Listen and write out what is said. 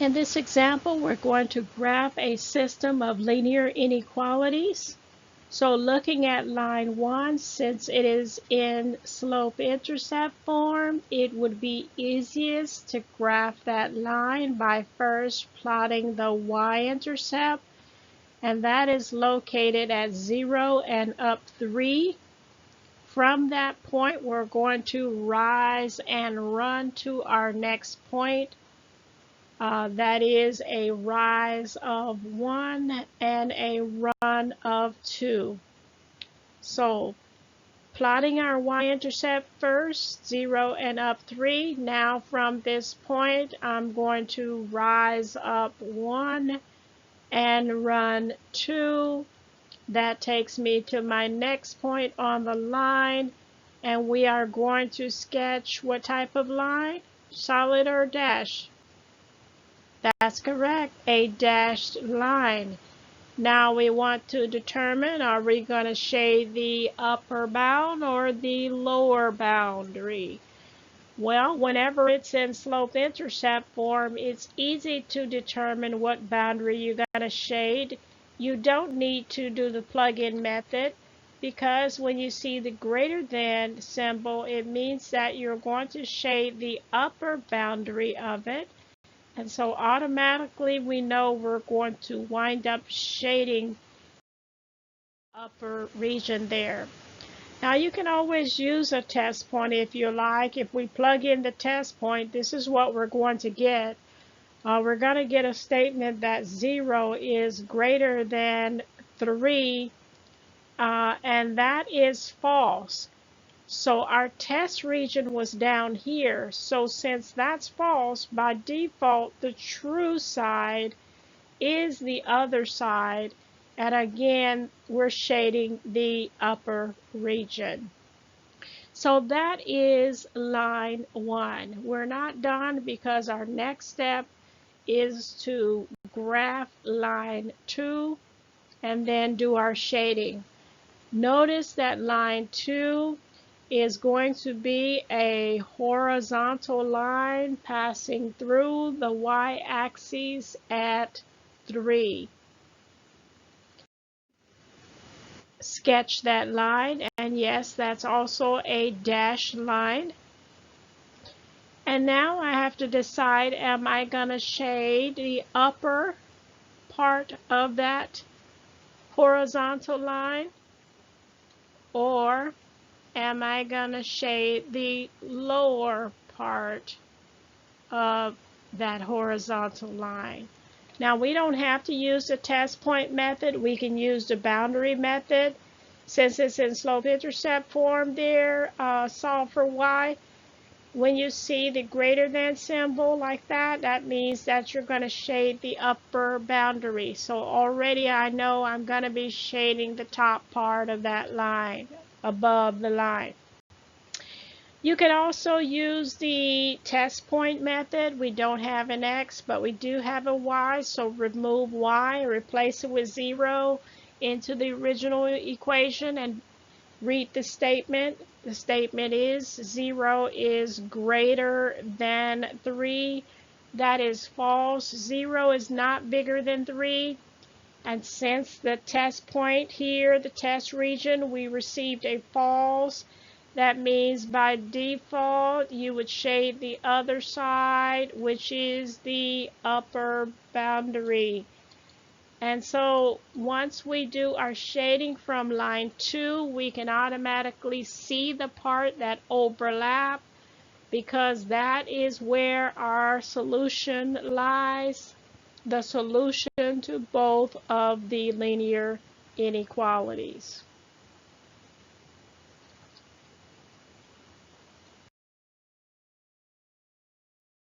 In this example, we're going to graph a system of linear inequalities. So looking at line 1, since it is in slope-intercept form, it would be easiest to graph that line by first plotting the y-intercept, and that is located at 0 and up 3. From that point, we're going to rise and run to our next point. That is a rise of 1 and a run of 2. So plotting our y-intercept first, 0 and up 3. Now from this point, I'm going to rise up 1 and run 2. That takes me to my next point on the line, and we are going to sketch what type of line? Solid or dash? That's correct, a dashed line. Now we want to determine, are we going to shade the upper bound or the lower boundary? Well, whenever it's in slope-intercept form, it's easy to determine what boundary you're going to shade. You don't need to do the plug-in method, because when you see the greater than symbol, it means that you're going to shade the upper boundary of it. And so automatically we know we're going to wind up shading the upper region there. Now you can always use a test point if you like. If we plug in the test point, this is what we're going to get. We're going to get a statement that 0 is greater than 3, and that is false. So our test region was down here. So since that's false, by default, the true side is the other side. And again, we're shading the upper region. So that is line 1. We're not done, because our next step is to graph line 2 and then do our shading. Notice that line 2 is going to be a horizontal line passing through the y-axis at 3. Sketch that line, and yes, that's also a dashed line. And now I have to decide, am I going to shade the upper part of that horizontal line, or am I going to shade the lower part of that horizontal line? Now we don't have to use the test point method. We can use the boundary method. Since it's in slope-intercept form there, solve for y. When you see the greater than symbol like that, that means that you're going to shade the upper boundary. So already I know I'm going to be shading the top part of that line, above the line. You can also use the test point method. We don't have an x, but we do have a y, so remove y, replace it with 0 into the original equation, and read the statement. The statement is 0 is greater than 3. That is false. 0 is not bigger than 3. And since the test point here, the test region, we received a false, that means by default you would shade the other side, which is the upper boundary. And so once we do our shading from line 2, we can automatically see the part that overlap, because that is where our solution lies, the solution to both of the linear inequalities.